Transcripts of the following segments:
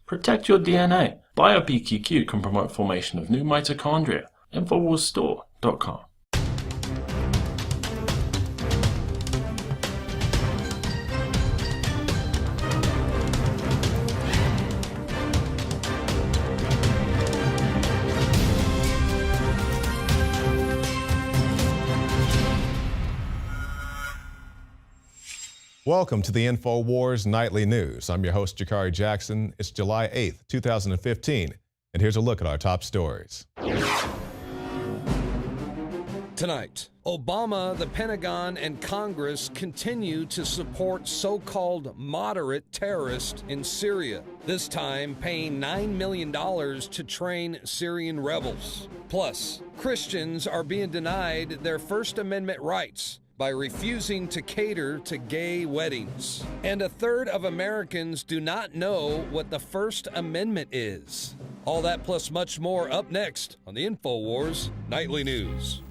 Protect your DNA. BioPQQ can promote formation of new mitochondria. Infowarsstore.com. Welcome to the Infowars Nightly News. I'm your host, Jakari Jackson. It's July 8th, 2015, and here's a look at our top stories. Tonight, Obama, the Pentagon, and Congress continue to support so-called moderate terrorists in Syria, this time paying $9 million to train Syrian rebels. Plus, Christians are being denied their First Amendment rights by refusing to cater to gay weddings. And a third of Americans do not know what the First Amendment is. All that plus much more up next on the Infowars Nightly News.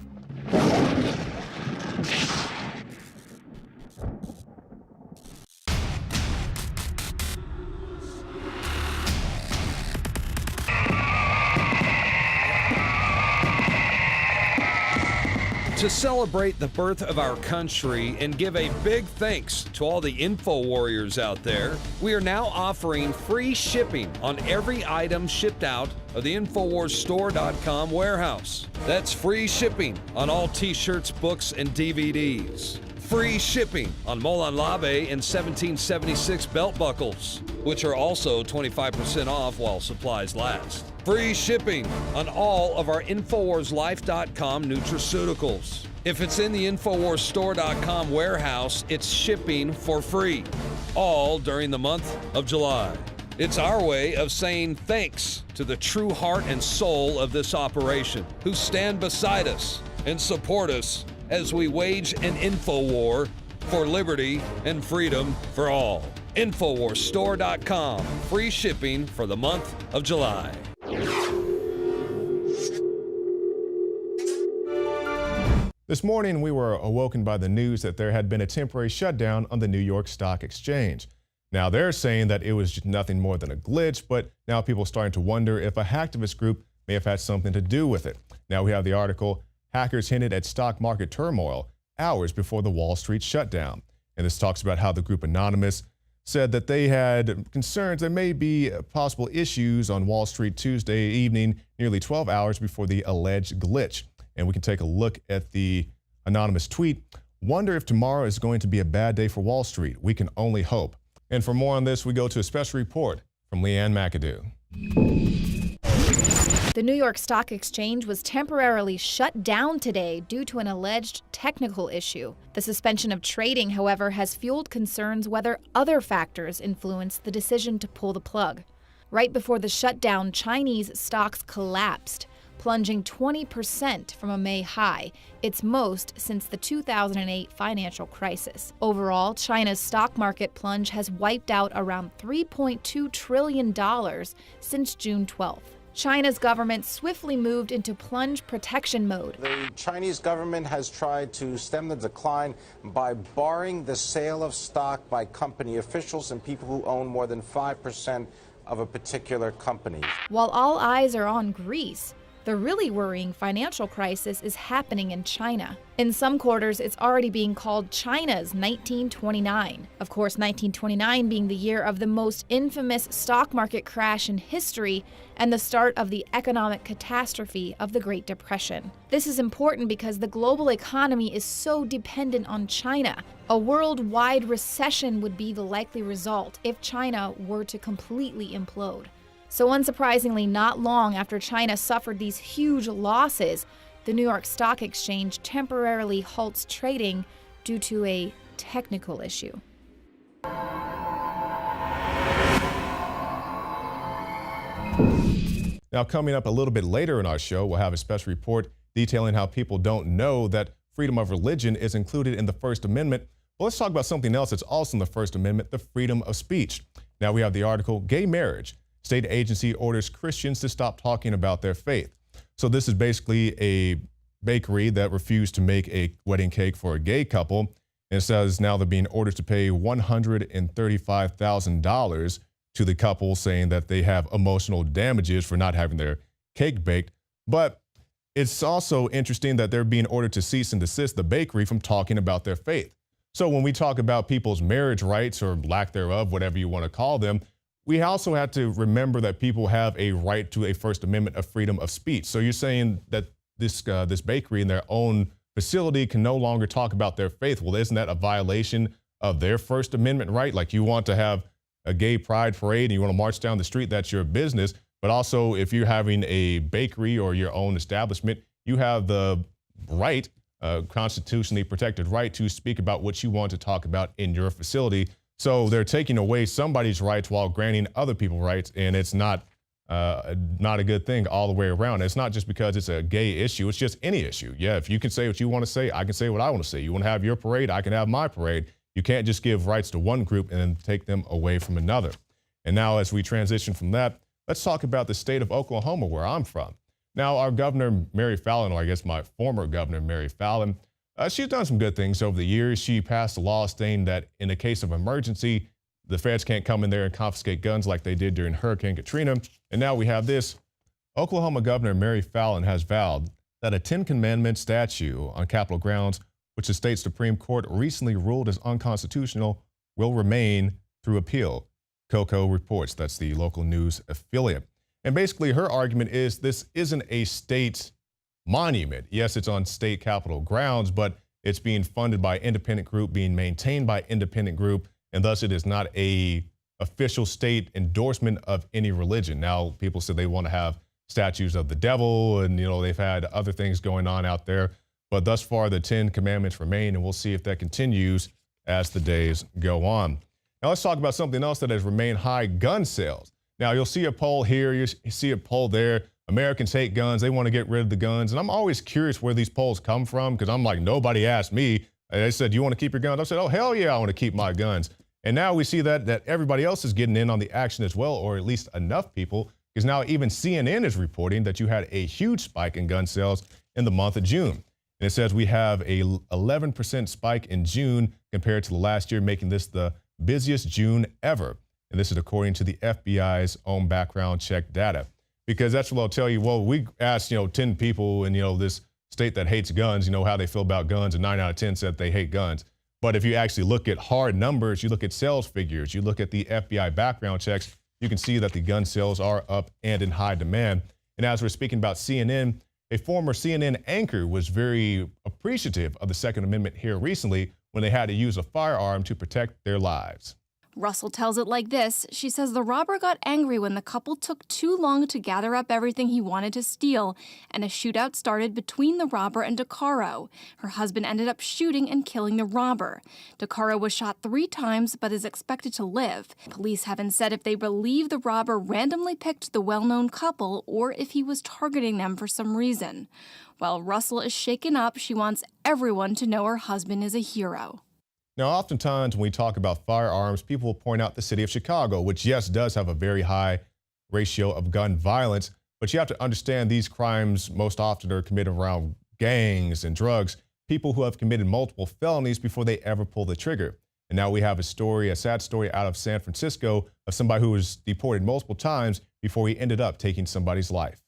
To celebrate the birth of our country and give a big thanks to all the info warriors out there, we are now offering free shipping on every item shipped out of the InfowarsStore.com warehouse. That's free shipping on all t-shirts, books, and DVDs. Free shipping on Molon Labe and 1776 belt buckles, which are also 25% off while supplies last. Free shipping on all of our InfowarsLife.com nutraceuticals. If it's in the InfowarsStore.com warehouse, it's shipping for free, all during the month of July. It's our way of saying thanks to the true heart and soul of this operation, who stand beside us and support us as we wage an info war for liberty and freedom for all. InfowarsStore.com, free shipping for the month of July. This morning, we were awoken by the news that there had been a temporary shutdown on the New York Stock Exchange. Now, they're saying that it was just nothing more than a glitch, but now people are starting to wonder if a hacktivist group may have had something to do with it. Now we have the article, Hackers Hinted at Stock Market Turmoil Hours Before the Wall Street Shutdown. And this talks about how the group Anonymous said that they had concerns there may be possible issues on Wall Street Tuesday evening, nearly 12 hours before the alleged glitch. And we can take a look at the anonymous tweet. Wonder if tomorrow is going to be a bad day for Wall Street. We can only hope. And for more on this, we go to a special report from Leanne McAdoo. The New York Stock Exchange was temporarily shut down today due to an alleged technical issue. The suspension of trading, however, has fueled concerns whether other factors influenced the decision to pull the plug. Right before the shutdown, Chinese stocks collapsed, plunging 20% from a May high, its most since the 2008 financial crisis. Overall, China's stock market plunge has wiped out around $3.2 trillion since June 12th. China's government swiftly moved into plunge protection mode. The Chinese government has tried to stem the decline by barring the sale of stock by company officials and people who own more than 5% of a particular company. While all eyes are on Greece, the really worrying financial crisis is happening in China. In some quarters, it's already being called China's 1929. Of course, 1929 being the year of the most infamous stock market crash in history and the start of the economic catastrophe of the Great Depression. This is important because the global economy is so dependent on China. A worldwide recession would be the likely result if China were to completely implode. So unsurprisingly, not long after China suffered these huge losses, the New York Stock Exchange temporarily halts trading due to a technical issue. Now, coming up a little bit later in our show, we'll have a special report detailing how people don't know that freedom of religion is included in the First Amendment. Well, let's talk about something else that's also in the First Amendment, the freedom of speech. Now we have the article, Gay Marriage. State agency orders Christians to stop talking about their faith. So this is basically a bakery that refused to make a wedding cake for a gay couple. And it says now they're being ordered to pay $135,000 to the couple, saying that they have emotional damages for not having their cake baked. But it's also interesting that they're being ordered to cease and desist the bakery from talking about their faith. So when we talk about people's marriage rights or lack thereof, whatever you want to call them, we also have to remember that people have a right to a First Amendment of freedom of speech. So you're saying that this bakery in their own facility can no longer talk about their faith. Well, isn't that a violation of their First Amendment right? Like, you want to have a gay pride parade and you want to march down the street, that's your business. But also, if you're having a bakery or your own establishment, you have the right, constitutionally protected right, to speak about what you want to talk about in your facility. So they're taking away somebody's rights while granting other people rights, and it's not a good thing all the way around. It's not just because it's a gay issue, it's just any issue. Yeah, if you can say what you want to say, I can say what I want to say. You want to have your parade, I can have my parade. You can't just give rights to one group and then take them away from another. And now, as we transition from that, let's talk about the state of Oklahoma, where I'm from. Now, our governor, Mary Fallin, or I guess my former governor, Mary Fallin, she's done some good things over the years. She passed a law stating that in a case of emergency, the feds can't come in there and confiscate guns like they did during Hurricane Katrina. And now we have this. Oklahoma Governor Mary Fallin has vowed that a Ten Commandments statue on Capitol grounds, which the state Supreme Court recently ruled as unconstitutional, will remain through appeal. Coco reports. That's the local news affiliate. And basically her argument is this isn't a state monument. Yes, it's on state Capitol grounds, but it's being funded by independent group, being maintained by independent group, and thus it is not a official state endorsement of any religion. Now, people said they want to have statues of the devil, and they've had other things going on out there. But thus far, the 10 Commandments remain, and we'll see if that continues as the days go on. Now, let's talk about something else that has remained high: gun sales. Now, you'll see a poll here, you see a poll there. Americans hate guns. They want to get rid of the guns. And I'm always curious where these polls come from, because I'm like, nobody asked me. They said, you want to keep your guns? I said, oh, hell yeah, I want to keep my guns. And now we see that everybody else is getting in on the action as well, or at least enough people, because now even CNN is reporting that you had a huge spike in gun sales in the month of June. And it says we have a 11% spike in June compared to the last year, making this the busiest June ever. And this is according to the FBI's own background check data. Because that's what they'll tell you. Well, we asked, 10 people in, this state that hates guns, how they feel about guns, and 9 out of 10 said they hate guns. But if you actually look at hard numbers, you look at sales figures, you look at the FBI background checks, you can see that the gun sales are up and in high demand. And as we're speaking about CNN, a former CNN anchor was very appreciative of the Second Amendment here recently when they had to use a firearm to protect their lives. Russell tells it like this. She says the robber got angry when the couple took too long to gather up everything he wanted to steal, and a shootout started between the robber and DeCaro. Her husband ended up shooting and killing the robber. DeCaro was shot 3 times but is expected to live. Police haven't said if they believe the robber randomly picked the well-known couple or if he was targeting them for some reason. While Russell is shaken up, she wants everyone to know her husband is a hero. Now, oftentimes when we talk about firearms, people will point out the city of Chicago, which, yes, does have a very high ratio of gun violence. But you have to understand these crimes most often are committed around gangs and drugs, people who have committed multiple felonies before they ever pull the trigger. And now we have a sad story out of San Francisco of somebody who was deported multiple times before he ended up taking somebody's life.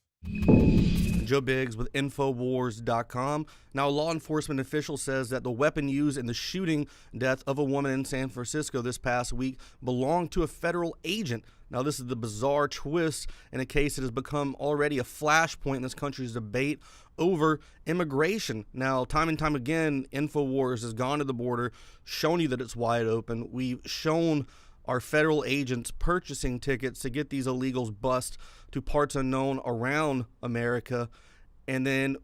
Joe Biggs with Infowars.com. Now, a law enforcement official says that the weapon used in the shooting death of a woman in San Francisco this past week belonged to a federal agent. Now, this is the bizarre twist in a case that has become already a flashpoint in this country's debate over immigration. Now, time and time again, Infowars has gone to the border, shown you that it's wide open. We've shown our federal agents purchasing tickets to get these illegals bust to parts unknown around America. And then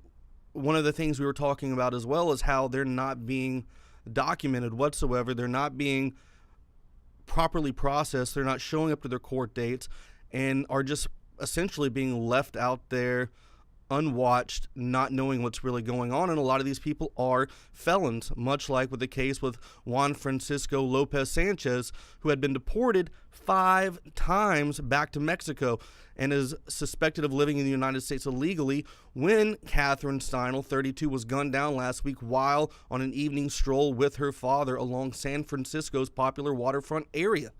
one of the things we were talking about as well is how they're not being documented whatsoever. They're not being properly processed. They're not showing up to their court dates and are just essentially being left out there unwatched, not knowing what's really going on. And a lot of these people are felons, much like with the case with Juan Francisco Lopez Sanchez, who had been deported 5 times back to Mexico and is suspected of living in the United States illegally when Catherine Steinle, 32, was gunned down last week while on an evening stroll with her father along San Francisco's popular waterfront area.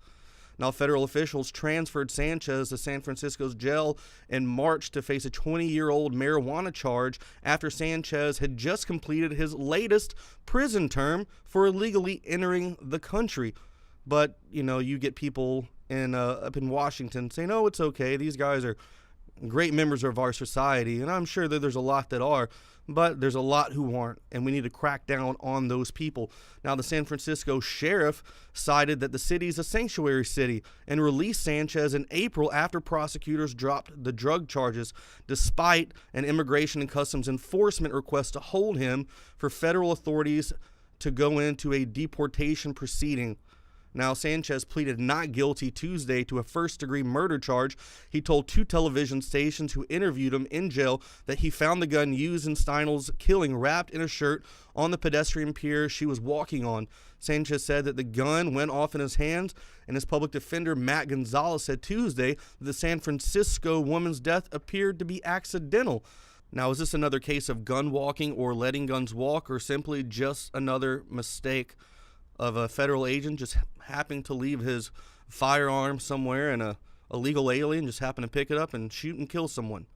Now, federal officials transferred Sanchez to San Francisco's jail in March to face a 20-year-old marijuana charge after Sanchez had just completed his latest prison term for illegally entering the country. But, you get people up in Washington saying, oh, it's okay, these guys are great members of our society, and I'm sure that there's a lot that are, but there's a lot who aren't, and we need to crack down on those people. Now, the San Francisco sheriff cited that the city is a sanctuary city and released Sanchez in April after prosecutors dropped the drug charges, despite an Immigration and Customs Enforcement request to hold him for federal authorities to go into a deportation proceeding. Now, Sanchez pleaded not guilty Tuesday to a first-degree murder charge. He told 2 television stations who interviewed him in jail that he found the gun used in Steinel's killing wrapped in a shirt on the pedestrian pier she was walking on. Sanchez said that the gun went off in his hands, and his public defender, Matt Gonzalez, said Tuesday that the San Francisco woman's death appeared to be accidental. Now, is this another case of gun walking or letting guns walk, or simply just another mistake of a federal agent just happening to leave his firearm somewhere and a illegal alien just happened to pick it up and shoot and kill someone?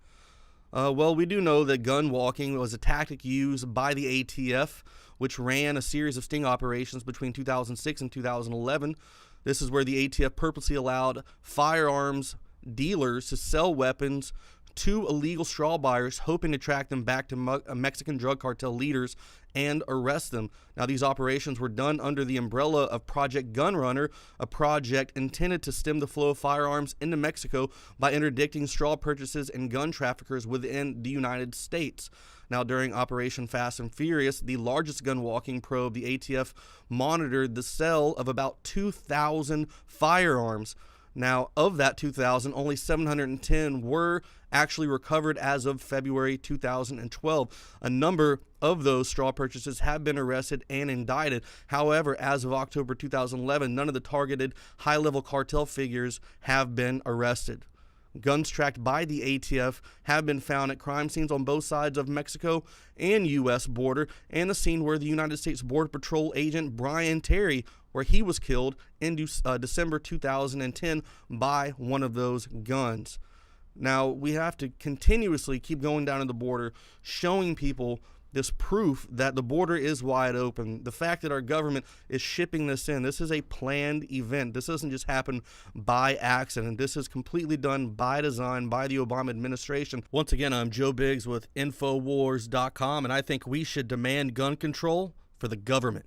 Well, we do know that gun walking was a tactic used by the ATF, which ran a series of sting operations between 2006 and 2011. This is where the ATF purposely allowed firearms dealers to sell weapons to illegal straw buyers, hoping to track them back to Mexican drug cartel leaders and arrest them. Now, these operations were done under the umbrella of Project Gunrunner, a project intended to stem the flow of firearms into Mexico by interdicting straw purchases and gun traffickers within the United States. Now, during Operation Fast and Furious, the largest gun walking probe, the ATF monitored the sale of about 2,000 firearms. Now, of that 2,000, only 710 were actually recovered as of February 2012. A number of those straw purchases have been arrested and indicted. However, as of October 2011, none of the targeted high-level cartel figures have been arrested. Guns tracked by the ATF have been found at crime scenes on both sides of Mexico and U.S. border, and the scene where the United States Border Patrol agent Brian Terry, where he was killed in December 2010 by one of those guns. Now, we have to continuously keep going down to the border, showing people this proof that the border is wide open. The fact that our government is shipping this in, this is a planned event. This doesn't just happen by accident. This is completely done by design by the Obama administration. Once again, I'm Joe Biggs with Infowars.com, and I think we should demand gun control for the government.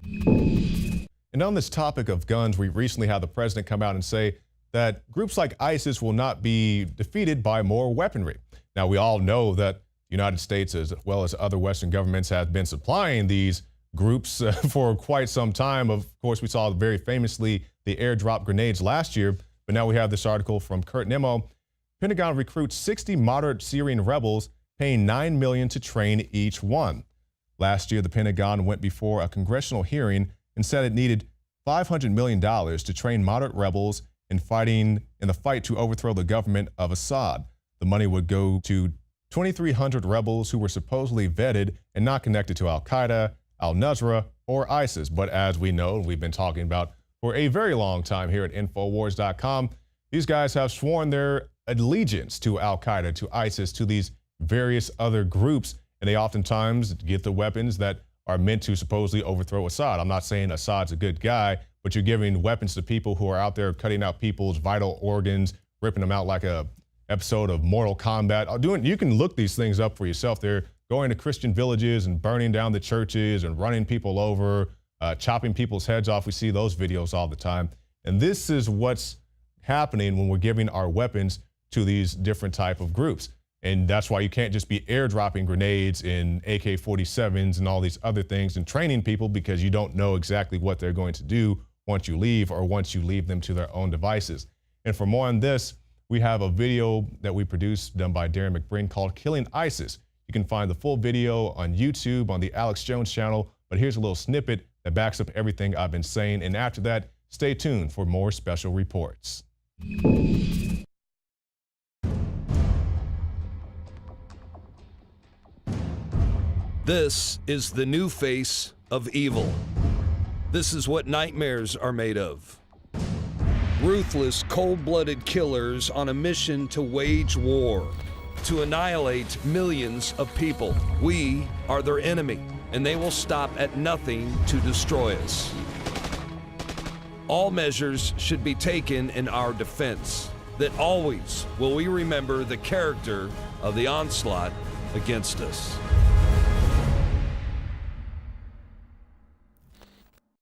And on this topic of guns, we recently had the president come out and say that groups like ISIS will not be defeated by more weaponry. Now, we all know that the United States, as well as other Western governments, have been supplying these groups for quite some time. Of course, we saw very famously the airdrop grenades last year, but now we have this article from Kurt Nimmo. Pentagon recruits 60 moderate Syrian rebels, paying $9 million to train each one. Last year, the Pentagon went before a congressional hearing and said it needed $500 million to train moderate rebels in the fight to overthrow the government of Assad. The money would go to 2,300 rebels who were supposedly vetted and not connected to al-Qaeda, al-Nusra, or ISIS. But as we know, and we've been talking about for a very long time here at Infowars.com, these guys have sworn their allegiance to al-Qaeda, to ISIS, to these various other groups, and they oftentimes get the weapons that are meant to supposedly overthrow Assad. I'm not saying Assad's a good guy, but you're giving weapons to people who are out there cutting out people's vital organs, ripping them out like a episode of Mortal Kombat. You can look these things up for yourself. They're going to Christian villages and burning down the churches and running people over, chopping people's heads off. We see those videos all the time. And this is what's happening when we're giving our weapons to these different type of groups. And that's why you can't just be airdropping grenades in AK-47s and all these other things and training people, because you don't know exactly what they're going to do once you leave or once you leave them to their own devices. And for more on this, we have a video that we produced done by Darren McBreen called Killing ISIS. You can find the full video on YouTube on the Alex Jones channel, but here's a little snippet that backs up everything I've been saying. And after that, stay tuned for more special reports. This is the new face of evil. This is what nightmares are made of. Ruthless, cold-blooded killers on a mission to wage war, to annihilate millions of people. We are their enemy, and they will stop at nothing to destroy us. All measures should be taken in our defense, that always will we remember the character of the onslaught against us.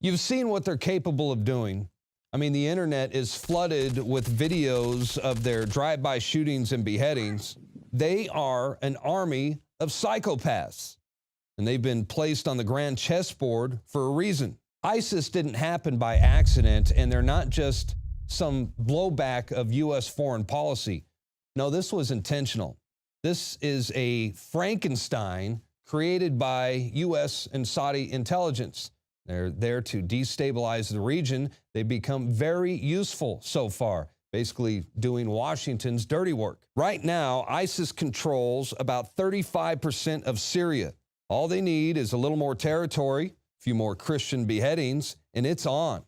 You've seen what they're capable of doing. I mean, the internet is flooded with videos of their drive-by shootings and beheadings. They are an army of psychopaths, and they've been placed on the grand chessboard for a reason. ISIS didn't happen by accident, and they're not just some blowback of U.S. foreign policy. No, this was intentional. This is a Frankenstein created by U.S. and Saudi intelligence. They're there to destabilize the region. They've become very useful so far, basically doing Washington's dirty work. Right now, ISIS controls about 35% of Syria. All they need is a little more territory, a few more Christian beheadings, and it's on.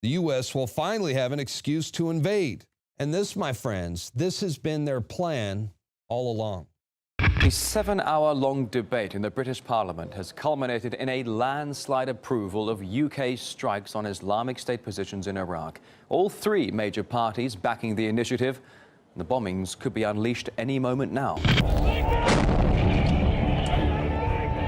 The U.S. will finally have an excuse to invade. And this, my friends, this has been their plan all along. A 7-hour-long debate in the British Parliament has culminated in a landslide approval of UK strikes on Islamic State positions in Iraq. All three major parties backing the initiative. The bombings could be unleashed any moment now.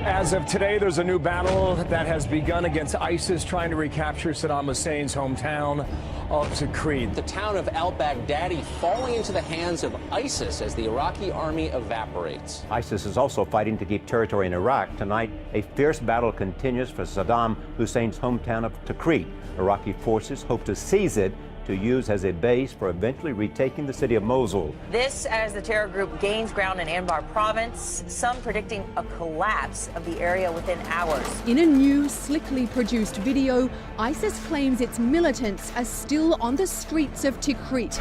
As of today, there's a new battle that has begun against ISIS trying to recapture Saddam Hussein's hometown of Tikrit. The town of al-Baghdadi falling into the hands of ISIS as the Iraqi army evaporates. ISIS is also fighting to keep territory in Iraq. Tonight, a fierce battle continues for Saddam Hussein's hometown of Tikrit. Iraqi forces hope to seize it to use as a base for eventually retaking the city of Mosul. This as the terror group gains ground in Anbar province, some predicting a collapse of the area within hours. In a new, slickly produced video, ISIS claims its militants are still on the streets of Tikrit,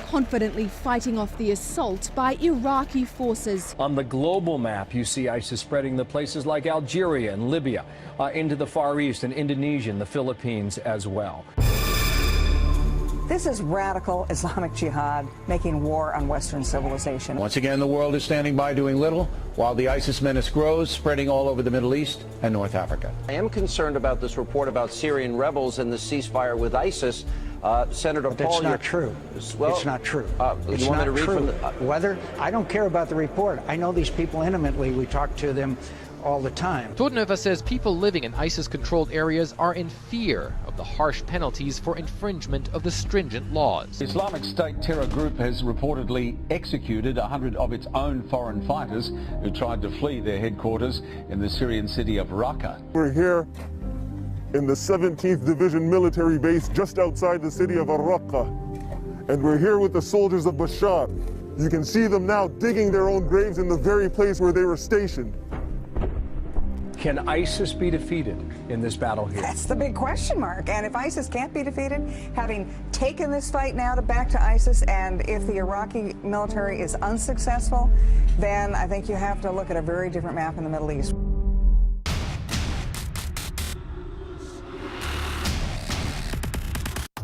confidently fighting off the assault by Iraqi forces. On the global map, you see ISIS spreading to places like Algeria and Libya, into the Far East and Indonesia and the Philippines as well. This is radical Islamic jihad making war on Western civilization. Once again, the world is standing by doing little while the ISIS menace grows, spreading all over the Middle East and North Africa. I am concerned about this report about Syrian rebels and the ceasefire with ISIS. Senator But Paul, that's not true. Well, it's not true. It's you want not me to read true. from the, whether I don't care about the report. I know these people intimately. We talk to them all the time. Tordenhofer says people living in ISIS-controlled areas are in fear of the harsh penalties for infringement of the stringent laws. The Islamic State terror group has reportedly executed 100 of its own foreign fighters who tried to flee their headquarters in the Syrian city of Raqqa. We're here in the 17th Division military base just outside the city of Raqqa, and we're here with the soldiers of Bashar. You can see them now digging their own graves in the very place where they were stationed. Can ISIS be defeated in this battle here? That's the big question mark. And if ISIS can't be defeated, having taken this fight now back to ISIS, and if the Iraqi military is unsuccessful, then I think you have to look at a very different map in the Middle East.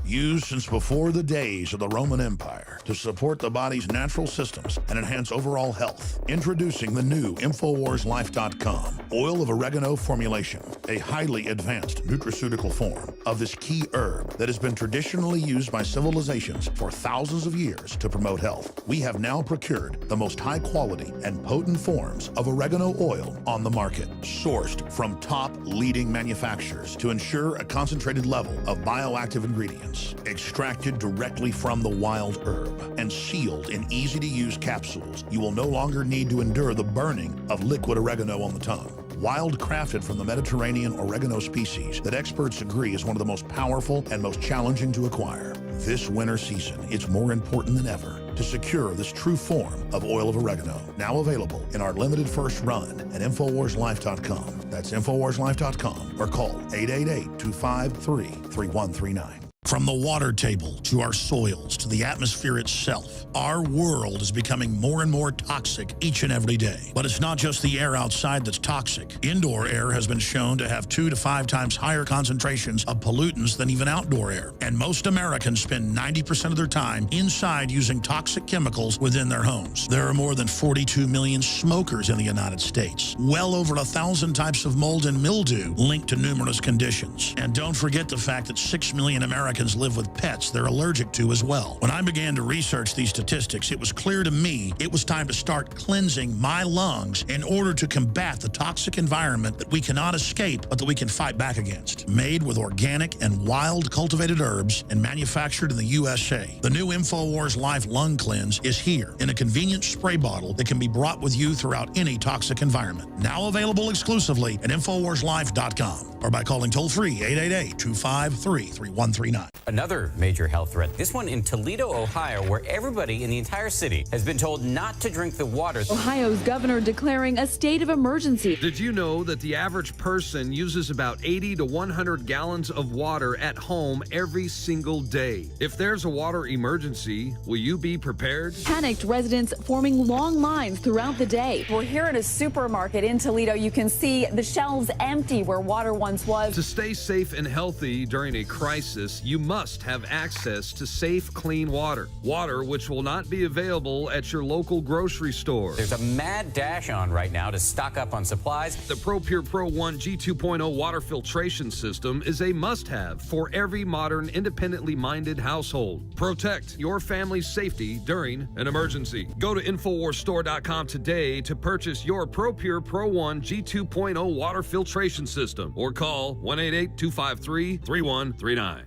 Used since before the days of the Roman Empire to support the body's natural systems and enhance overall health. Introducing the new InfoWarsLife.com oil of oregano formulation, a highly advanced nutraceutical form of this key herb that has been traditionally used by civilizations for thousands of years to promote health. We have now procured the most high quality and potent forms of oregano oil on the market, sourced from top leading manufacturers to ensure a concentrated level of bioactive ingredients. Extracted directly from the wild herb and sealed in easy-to-use capsules, you will no longer need to endure the burning of liquid oregano on the tongue. Wild crafted from the Mediterranean oregano species that experts agree is one of the most powerful and most challenging to acquire. This winter season, it's more important than ever to secure this true form of oil of oregano. Now available in our limited first run at InfoWarsLife.com. That's InfoWarsLife.com or call 888-253-3139. From the water table to our soils to the atmosphere itself, our world is becoming more and more toxic each and every day. But it's not just the air outside that's toxic. Indoor air has been shown to have 2 to 5 times higher concentrations of pollutants than even outdoor air. And most Americans spend 90% of their time inside using toxic chemicals within their homes. There are more than 42 million smokers in the United States. Well over 1,000 types of mold and mildew linked to numerous conditions. And don't forget the fact that 6 million Americans live with pets they're allergic to as well. When I began to research these statistics, it was clear to me it was time to start cleansing my lungs in order to combat the toxic environment that we cannot escape but that we can fight back against. Made with organic and wild cultivated herbs and manufactured in the USA, the new Infowars Life Lung Cleanse is here in a convenient spray bottle that can be brought with you throughout any toxic environment. Now available exclusively at InfoWarsLife.com or by calling toll-free 888-253-3139. Another major health threat, this one in Toledo, Ohio, where everybody in the entire city has been told not to drink the water. Ohio's governor declaring a state of emergency. Did you know that the average person uses about 80 to 100 gallons of water at home every single day? If there's a water emergency, will you be prepared? Panicked residents forming long lines throughout the day. We're here at a supermarket in Toledo. You can see the shelves empty where water once was. To stay safe and healthy during a crisis, you must have access to safe, clean water. Water which will not be available at your local grocery store. There's a mad dash on right now to stock up on supplies. The ProPure Pro 1 G2.0 water filtration system is a must-have for every modern, independently minded household. Protect your family's safety during an emergency. Go to InfoWarsStore.com today to purchase your ProPure Pro 1 G2.0 water filtration system or call 1-888-253-3139.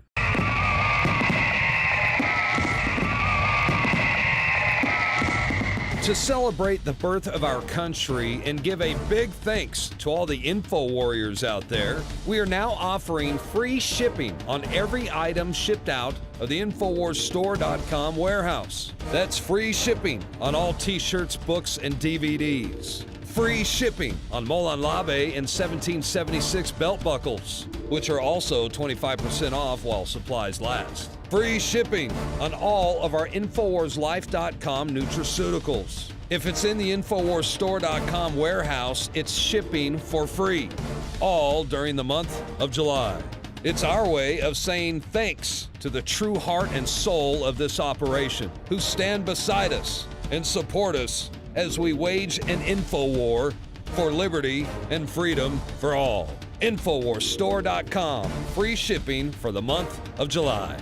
To celebrate the birth of our country and give a big thanks to all the info warriors out there, we are now offering free shipping on every item shipped out of the InfoWarsStore.com warehouse. That's free shipping on all t-shirts, books, and DVDs. Free shipping on Moulin Labe and 1776 belt buckles, which are also 25% off while supplies last. Free shipping on all of our InfoWarsLife.com nutraceuticals. If it's in the InfoWarsStore.com warehouse, it's shipping for free, all during the month of July. It's our way of saying thanks to the true heart and soul of this operation, who stand beside us and support us as we wage an info war for liberty and freedom for all. InfoWarsStore.com, free shipping for the month of July.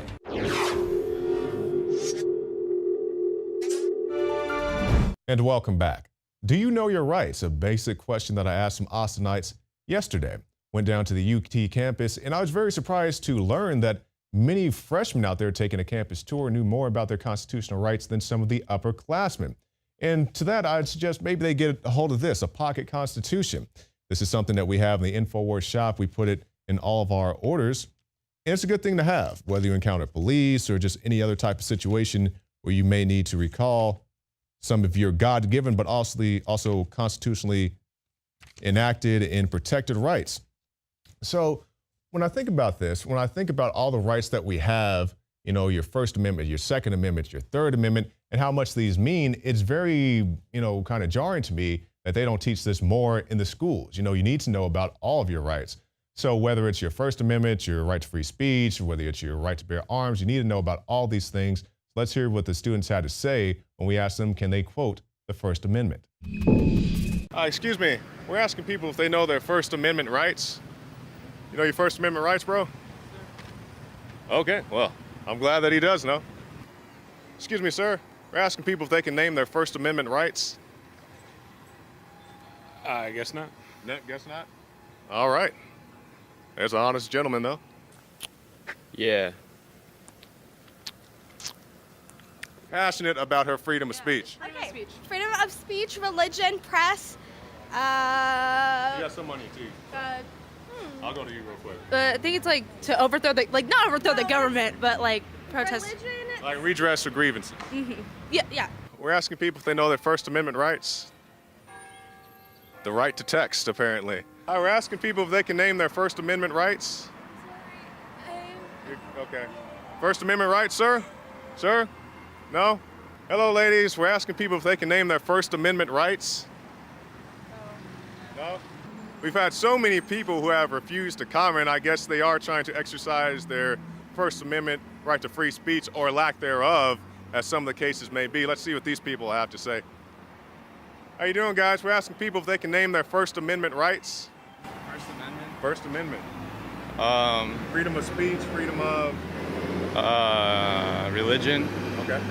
And welcome back. Do you know your rights? A basic question that I asked some Austinites yesterday. Went down to the UT campus, and I was very surprised to learn that many freshmen out there taking a campus tour knew more about their constitutional rights than some of the upperclassmen. And to that, I'd suggest maybe they get a hold of this, a pocket constitution. This is something that we have in the InfoWars shop. We put it in all of our orders. And it's a good thing to have, whether you encounter police or just any other type of situation where you may need to recall some of your God-given, but also constitutionally enacted and protected rights. So when I think about this, when I think about all the rights that we have, you know, your First Amendment, your Second Amendment, your Third Amendment, and how much these mean, it's very, kind of jarring to me that they don't teach this more in the schools. You know, you need to know about all of your rights. So whether it's your First Amendment, your right to free speech, or whether it's your right to bear arms, you need to know about all these things. Let's hear what the students had to say when we asked them, can they quote the First Amendment? Excuse me, we're asking people if they know their First Amendment rights. You know your First Amendment rights, bro? Okay, well, I'm glad that he does know. Excuse me, sir. We're asking people if they can name their First Amendment rights. I guess not. Guess not? All right. There's an honest gentleman, though. Yeah. Passionate about her freedom of speech. Okay. Freedom of speech, religion, press. You got some money, too. I'll go to you real quick. I think it's like to overthrow not overthrow the government, but like protest. Religion. Like redress or grievances. Mm-hmm. Yeah. We're asking people if they know their First Amendment rights. The right to text, apparently. We're asking people if they can name their First Amendment rights. Okay. First Amendment rights, sir? Sir? No? Hello, ladies. We're asking people if they can name their First Amendment rights. No? We've had so many people who have refused to comment. I guess they are trying to exercise their First Amendment right to free speech or lack thereof, as some of the cases may be. Let's see what these people have to say. How you doing, guys? We're asking people if they can name their First Amendment rights. First Amendment? First Amendment. Freedom of speech, freedom of... Religion. Okay.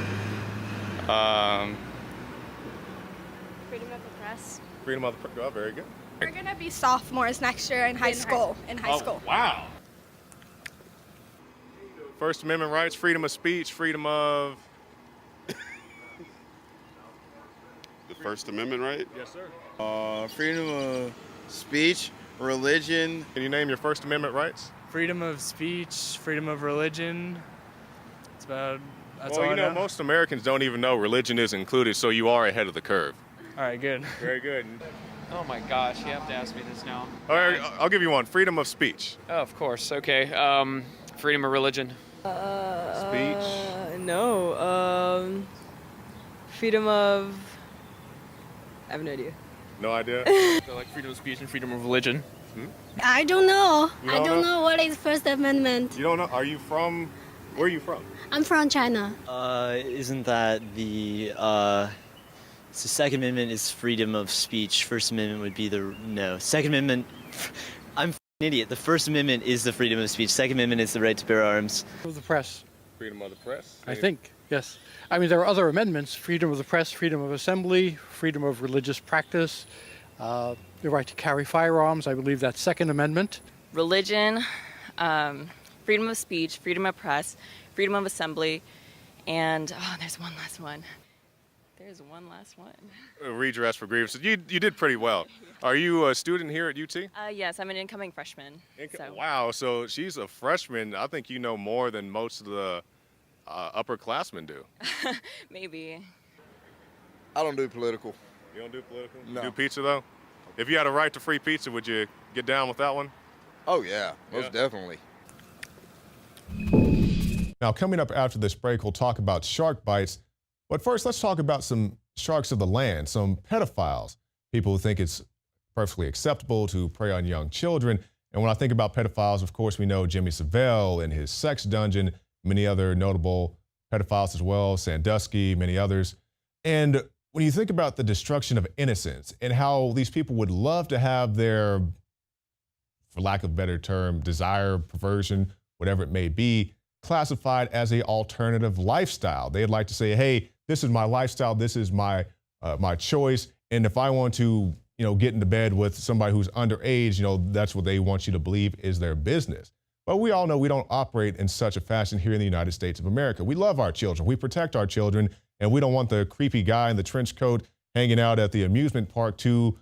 Freedom of the press. Freedom of the press. Oh, very good. We're gonna be sophomores next year in high school. Wow. First Amendment rights, freedom of speech, freedom of... The First Amendment right? Yes, sir. Freedom of speech, religion. Can you name your First Amendment rights? Freedom of speech, freedom of religion. That's Well, all you I know, most Americans don't even know religion is included, so you are ahead of the curve. All right, good. Very good. Oh my gosh, you have to ask me this now. All right, I'll give you one. Freedom of speech. Oh, of course. Okay. Freedom of religion. Speech. No. Freedom of... I have no idea. No idea? So like freedom of speech and freedom of religion. I don't know. You I don't don't know? know what is First Amendment. You don't know? Are you from... Where are you from? I'm from China. Isn't that the Second Amendment is freedom of speech. First Amendment would be no. Second Amendment, I'm an idiot. The First Amendment is the freedom of speech. Second Amendment is the right to bear arms. Of the press. Freedom of the press? I think, yes. I mean, there are other amendments: freedom of the press, freedom of assembly, freedom of religious practice, the right to carry firearms. I believe that's Second Amendment. Religion, freedom of speech, freedom of press, freedom of assembly, and there's one last one. There's one last one. Redress for grievances. You did pretty well. Are you a student here at UT? Yes, I'm an incoming freshman. So. Wow, so she's a freshman. I think you know more than most of the upperclassmen do. Maybe. I don't do political. You don't do political? No. You do pizza, though? If you had a right to free pizza, would you get down with that one? Oh, yeah, most definitely. Now, coming up after this break, we'll talk about shark bites. But first, let's talk about some sharks of the land, some pedophiles, people who think it's perfectly acceptable to prey on young children. And when I think about pedophiles, of course, we know Jimmy Savile and his sex dungeon, many other notable pedophiles as well, Sandusky, many others. And when you think about the destruction of innocence and how these people would love to have their, for lack of a better term, desire, perversion, whatever it may be, classified as an alternative lifestyle. They'd like to say, hey, this is my lifestyle, this is my my choice, and if I want to, get into bed with somebody who's underage, that's what they want you to believe is their business. But we all know we don't operate in such a fashion here in the United States of America. We love our children, we protect our children, and we don't want the creepy guy in the trench coat hanging out at the amusement park to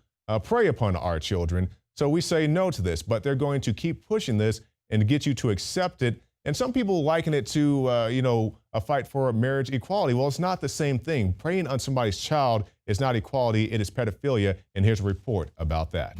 prey upon our children. So we say no to this, but they're going to keep pushing this and get you to accept it. And some people liken it to, a fight for marriage equality. Well, it's not the same thing. Preying on somebody's child is not equality, it is pedophilia. And here's a report about that.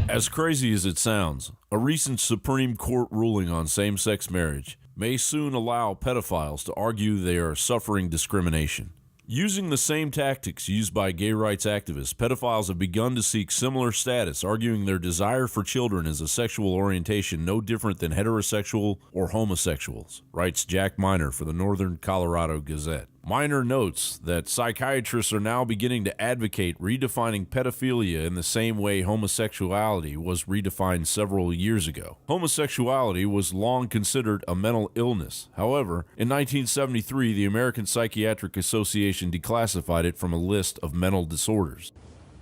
As crazy as it sounds, a recent Supreme Court ruling on same-sex marriage may soon allow pedophiles to argue they are suffering discrimination. Using the same tactics used by gay rights activists, pedophiles have begun to seek similar status, arguing their desire for children is a sexual orientation no different than heterosexual or homosexuals, writes Jack Miner for the Northern Colorado Gazette. Miner notes that psychiatrists are now beginning to advocate redefining pedophilia in the same way homosexuality was redefined several years ago. Homosexuality was long considered a mental illness. However, in 1973, the American Psychiatric Association declassified it from a list of mental disorders.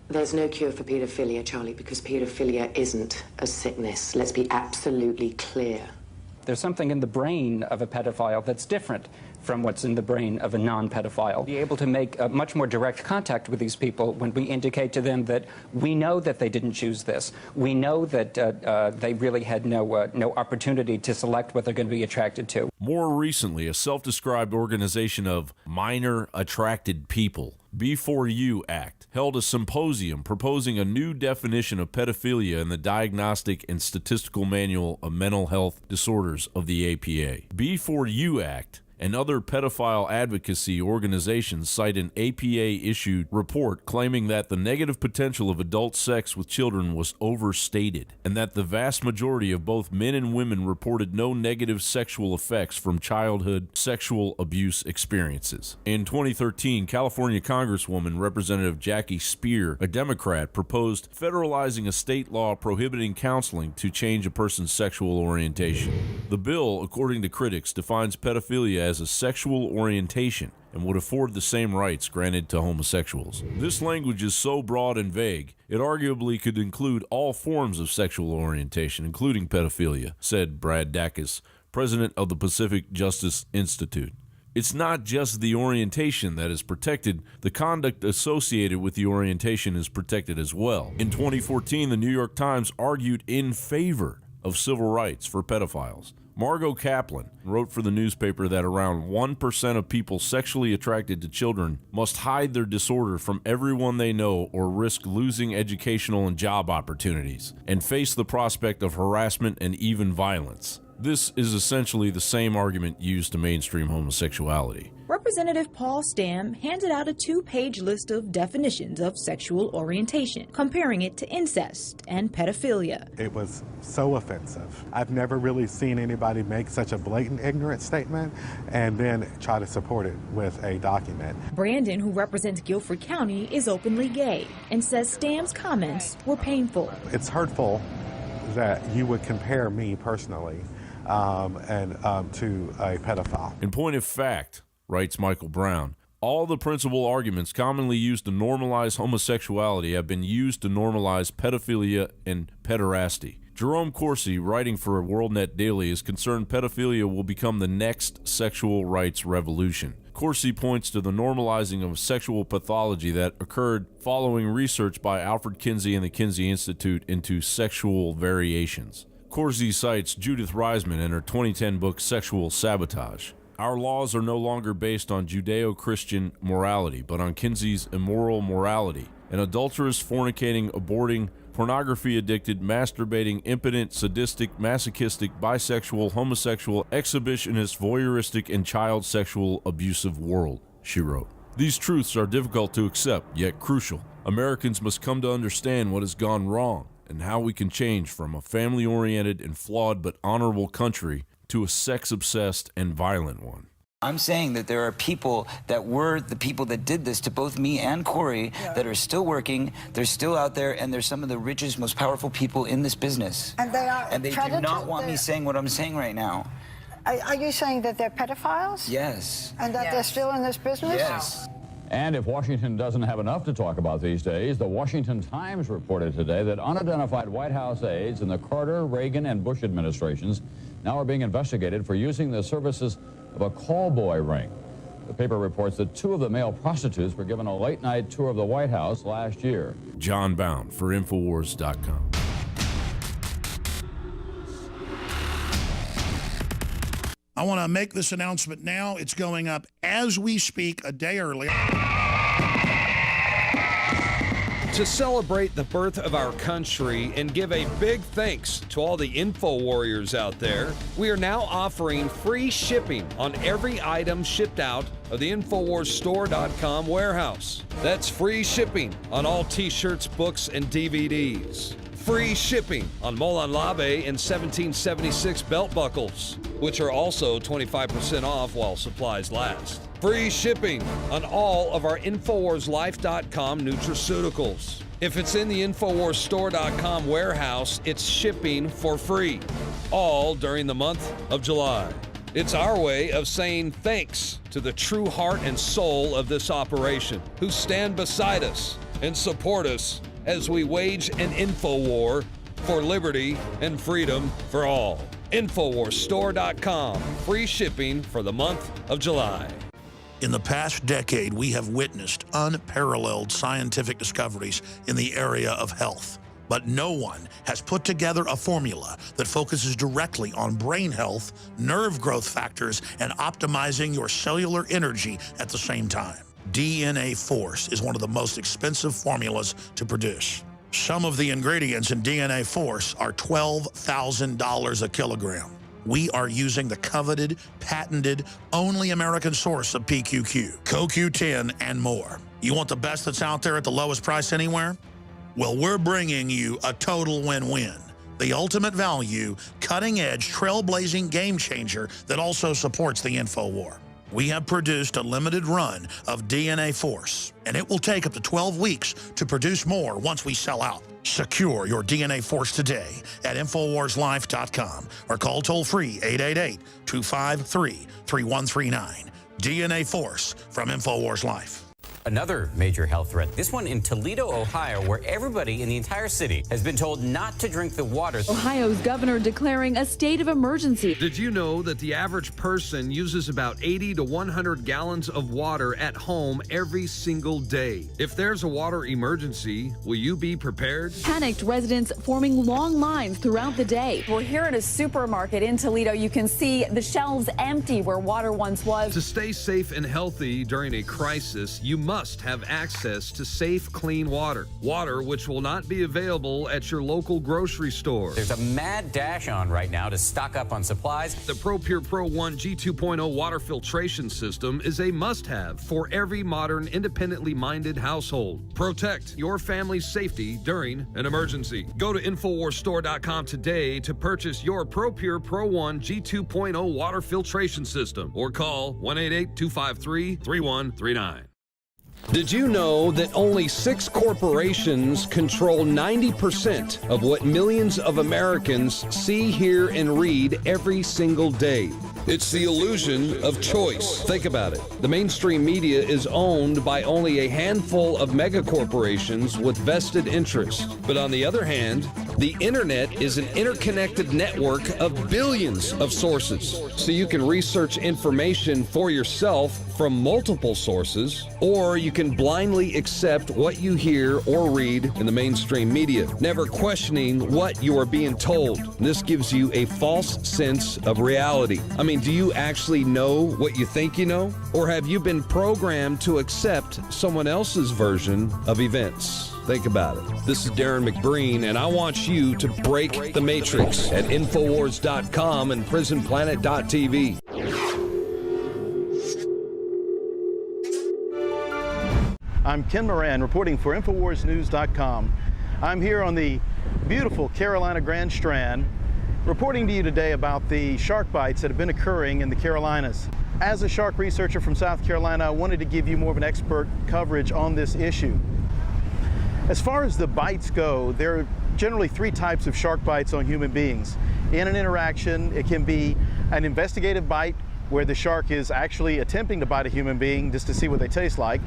There's no cure for pedophilia, Charlie, because pedophilia isn't a sickness. Let's be absolutely clear. There's something in the brain of a pedophile that's different from what's in the brain of a non-pedophile. Be able to make a much more direct contact with these people when we indicate to them that we know that they didn't choose this. We know that they really had no opportunity to select what they're going to be attracted to. More recently, a self-described organization of minor attracted people B4U Act held a symposium proposing a new definition of pedophilia in the Diagnostic and Statistical Manual of Mental Health Disorders of the APA. B4U Act and other pedophile advocacy organizations cite an APA-issued report claiming that the negative potential of adult sex with children was overstated, and that the vast majority of both men and women reported no negative sexual effects from childhood sexual abuse experiences. In 2013, California Congresswoman Representative Jackie Speer, a Democrat, proposed federalizing a state law prohibiting counseling to change a person's sexual orientation. The bill, according to critics, defines pedophilia as a sexual orientation and would afford the same rights granted to homosexuals. This language is so broad and vague, it arguably could include all forms of sexual orientation, including pedophilia, said Brad Dacus, president of the Pacific Justice Institute. It's not just the orientation that is protected, the conduct associated with the orientation is protected as well. In 2014, the New York Times argued in favor of civil rights for pedophiles. Margot Kaplan wrote for the newspaper that around 1% of people sexually attracted to children must hide their disorder from everyone they know or risk losing educational and job opportunities and face the prospect of harassment and even violence. This is essentially the same argument used to mainstream homosexuality. Representative Paul Stam handed out a 2-page list of definitions of sexual orientation, comparing it to incest and pedophilia. It was so offensive. I've never really seen anybody make such a blatant ignorant statement and then try to support it with a document. Brandon, who represents Guilford County, is openly gay and says Stam's comments were painful. It's hurtful that you would compare me personally to a pedophile. In point of fact, writes Michael Brown, all the principal arguments commonly used to normalize homosexuality have been used to normalize pedophilia and pederasty. Jerome Corsi, writing for WorldNet Daily, is concerned pedophilia will become the next sexual rights revolution. Corsi points to the normalizing of sexual pathology that occurred following research by Alfred Kinsey and the Kinsey Institute into sexual variations. Corsi cites Judith Reisman in her 2010 book Sexual Sabotage. Our laws are no longer based on Judeo-Christian morality, but on Kinsey's immoral morality. An adulterous, fornicating, aborting, pornography-addicted, masturbating, impotent, sadistic, masochistic, bisexual, homosexual, exhibitionist, voyeuristic, and child sexual abusive world, she wrote. These truths are difficult to accept, yet crucial. Americans must come to understand what has gone wrong and how we can change from a family-oriented and flawed but honorable country to a sex-obsessed and violent one. I'm saying that there are people that were the people that did this to both me and Corey that are still working, they're still out there, and they're some of the richest, most powerful people in this business. And they are And they do not want me saying what I'm saying right now. Are you saying that they're pedophiles? Yes. And that they're still in this business? Yes. And if Washington doesn't have enough to talk about these days, the Washington Times reported today that unidentified White House aides in the Carter, Reagan, and Bush administrations now are being investigated for using the services of a call boy ring. The paper reports that 2 of the male prostitutes were given a late-night tour of the White House last year. John Bound for Infowars.com. I want to make this announcement now. It's going up as we speak, a day early. To celebrate the birth of our country and give a big thanks to all the info warriors out there, we are now offering free shipping on every item shipped out of the InfoWarsStore.com warehouse. That's free shipping on all t-shirts, books, and DVDs. Free shipping on Molon Labe and 1776 belt buckles, which are also 25% off while supplies last. Free shipping on all of our InfoWarsLife.com nutraceuticals. If it's in the InfoWarsStore.com warehouse, it's shipping for free, all during the month of July. It's our way of saying thanks to the true heart and soul of this operation, who stand beside us and support us as we wage an info war for liberty and freedom for all. InfoWarsStore.com, free shipping for the month of July. In the past decade, we have witnessed unparalleled scientific discoveries in the area of health. But no one has put together a formula that focuses directly on brain health, nerve growth factors, and optimizing your cellular energy at the same time. DNA Force is one of the most expensive formulas to produce. Some of the ingredients in DNA Force are $12,000 a kilogram. We are using the coveted, patented, only American source of PQQ, CoQ10, and more. You want the best that's out there at the lowest price anywhere? Well, we're bringing you a total win-win. The ultimate value, cutting-edge, trailblazing game changer that also supports the InfoWar. We have produced a limited run of DNA Force, and it will take up to 12 weeks to produce more once we sell out. Secure your DNA Force today at InfoWarsLife.com or call toll-free 888-253-3139. DNA Force from InfoWars Life. Another major health threat, this one in Toledo, Ohio, where everybody in the entire city has been told not to drink the water. Ohio's governor declaring a state of emergency. Did you know that the average person uses about 80 to 100 gallons of water at home every single day? If there's a water emergency, will you be prepared? Panicked residents forming long lines throughout the day. We're here at a supermarket in Toledo. You can see the shelves empty where water once was. To stay safe and healthy during a crisis, you must have access to safe, clean water. Water which will not be available at your local grocery store. There's a mad dash on right now to stock up on supplies. The ProPure Pro 1 G2.0 water filtration system is a must-have for every modern, independently minded household. Protect your family's safety during an emergency. Go to InfoWarsStore.com today to purchase your ProPure Pro 1 G2.0 water filtration system or call 1-888-253-3139. Did you know that only 6 corporations control 90% of what millions of Americans see, hear, and read every single day? It's the illusion of choice. Think about it. The mainstream media is owned by only a handful of megacorporations with vested interests. But on the other hand, the internet is an interconnected network of billions of sources. So you can research information for yourself from multiple sources, or you can blindly accept what you hear or read in the mainstream media, never questioning what you are being told. This gives you a false sense of reality. I mean, do you actually know what you think you know? Or have you been programmed to accept someone else's version of events? Think about it. This is Darren McBreen, and I want you to break the matrix at Infowars.com and PrisonPlanet.tv. I'm Ken Moran reporting for InfoWarsNews.com. I'm here on the beautiful Carolina Grand Strand reporting to you today about the shark bites that have been occurring in the Carolinas. As a shark researcher from South Carolina, I wanted to give you more of an expert coverage on this issue. As far as the bites go, there are generally 3 types of shark bites on human beings. In an interaction, it can be an investigative bite where the shark is actually attempting to bite a human being just to see what they taste like.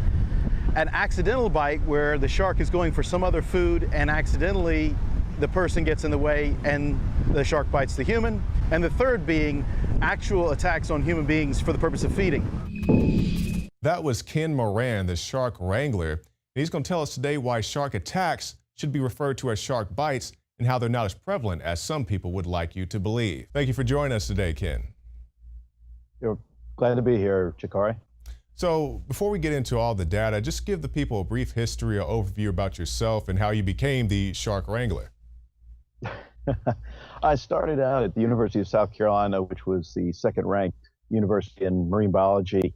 An accidental bite where the shark is going for some other food and accidentally the person gets in the way and the shark bites the human. And the third being actual attacks on human beings for the purpose of feeding. That was Ken Moran, the shark wrangler. He's going to tell us today why shark attacks should be referred to as shark bites and how they're not as prevalent as some people would like you to believe. Thank you for joining us today, Ken. You're glad to be here, Jakari. So before we get into all the data, just give the people a brief history or overview about yourself and how you became the shark wrangler. I started out at the University of South Carolina, which was the second-ranked university in marine biology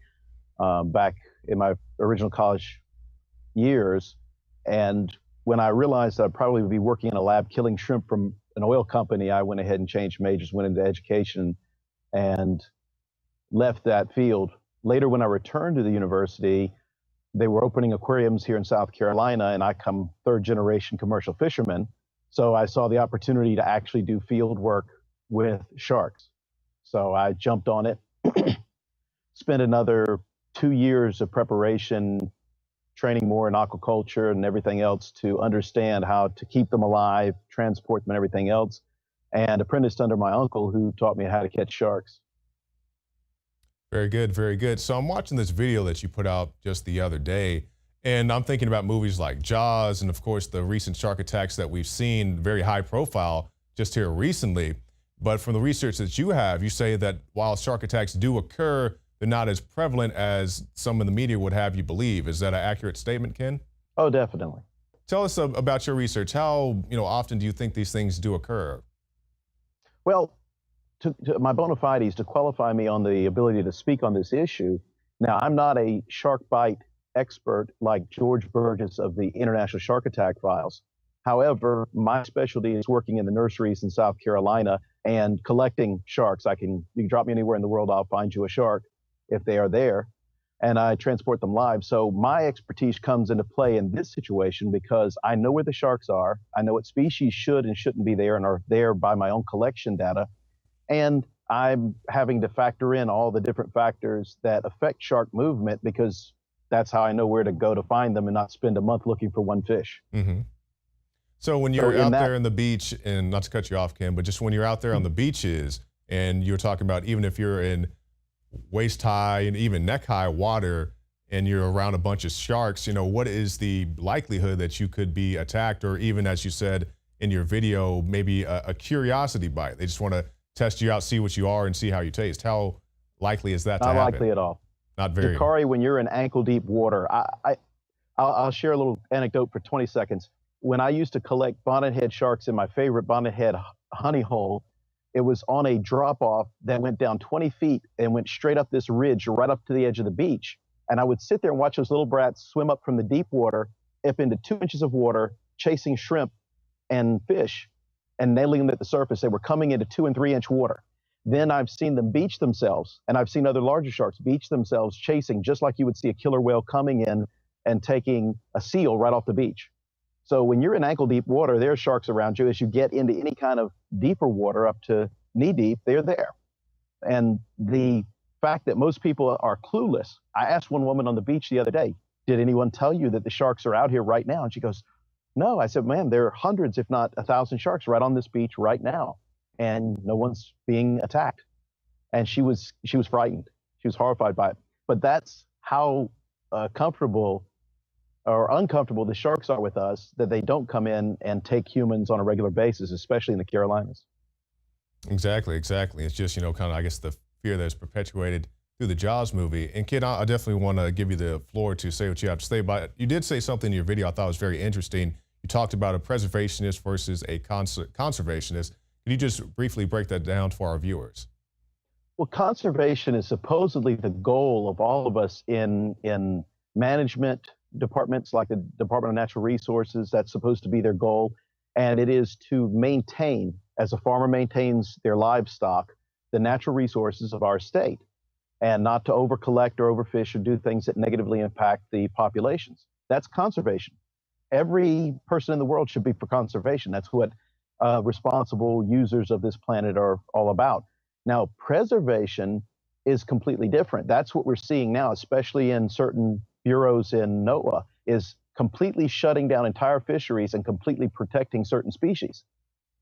back in my original college years. And when I realized I'd probably be working in a lab killing shrimp from an oil company, I went ahead and changed majors, went into education, and left that field. Later, when I returned to the university, they were opening aquariums here in South Carolina, and I come third-generation commercial fisherman. So I saw the opportunity to actually do field work with sharks. So I jumped on it, spent another 2 years of preparation, training more in aquaculture and everything else to understand how to keep them alive, transport them and everything else, and apprenticed under my uncle who taught me how to catch sharks. Very good, very good. So I'm watching this video that you put out just the other day, and I'm thinking about movies like Jaws and, of course, the recent shark attacks that we've seen, very high profile just here recently. But from the research that you have, you say that while shark attacks do occur, but not as prevalent as some of the media would have you believe. Is that an accurate statement, Ken? Oh, definitely. Tell us about your research. How often do you think these things do occur? Well, my bona fides to qualify me on the ability to speak on this issue. Now, I'm not a shark bite expert like George Burgess of the International Shark Attack Files. However, my specialty is working in the nurseries in South Carolina and collecting sharks. You can drop me anywhere in the world, I'll find you a shark if they are there, and I transport them live. So my expertise comes into play in this situation because I know where the sharks are. I know what species should and shouldn't be there and are there by my own collection data. And I'm having to factor in all the different factors that affect shark movement because that's how I know where to go to find them and not spend a month looking for one fish. Mm-hmm. So when you're out there on the beach, and not to cut you off, Ken, but just when you're out there on the beaches and you're talking about even if you're in waist high and even neck high water and you're around a bunch of sharks, what is the likelihood that you could be attacked, or even, as you said in your video, maybe a curiosity bite? They just want to test you out, see what you are, and see how you taste. How likely is that to happen? Not likely at all. Not very. Jakari, when you're in ankle deep water, I'll share a little anecdote for 20 seconds. When I used to collect bonnethead sharks in my favorite bonnethead honey hole, it was on a drop off that went down 20 feet and went straight up this ridge right up to the edge of the beach. And I would sit there and watch those little brats swim up from the deep water up into 2 inches of water, chasing shrimp and fish and nailing them at the surface. They were coming into 2 and 3 inch water. Then I've seen them beach themselves, and I've seen other larger sharks beach themselves, chasing just like you would see a killer whale coming in and taking a seal right off the beach. So when you're in ankle deep water, there are sharks around you. As you get into any kind of deeper water up to knee deep, they're there. And the fact that most people are clueless. I asked one woman on the beach the other day, did anyone tell you that the sharks are out here right now? And she goes, no. I said, man, there are hundreds, if not 1,000 sharks right on this beach right now, and no one's being attacked. And she was frightened. She was horrified by it. But that's how comfortable or uncomfortable the sharks are with us, that they don't come in and take humans on a regular basis, especially in the Carolinas. Exactly. It's just, kind of, I guess, the fear that's perpetuated through the Jaws movie. And Ken, I definitely want to give you the floor to say what you have to say, but you did say something in your video I thought was very interesting. You talked about a preservationist versus a conservationist. Can you just briefly break that down for our viewers? Well, conservation is supposedly the goal of all of us in management departments like the Department of Natural Resources. That's supposed to be their goal. And it is to maintain, as a farmer maintains their livestock, the natural resources of our state, and not to over-collect or overfish or do things that negatively impact the populations. That's conservation. Every person in the world should be for conservation. That's what responsible users of this planet are all about. Now, preservation is completely different. That's what we're seeing now, especially in certain bureaus in NOAA, is completely shutting down entire fisheries and completely protecting certain species.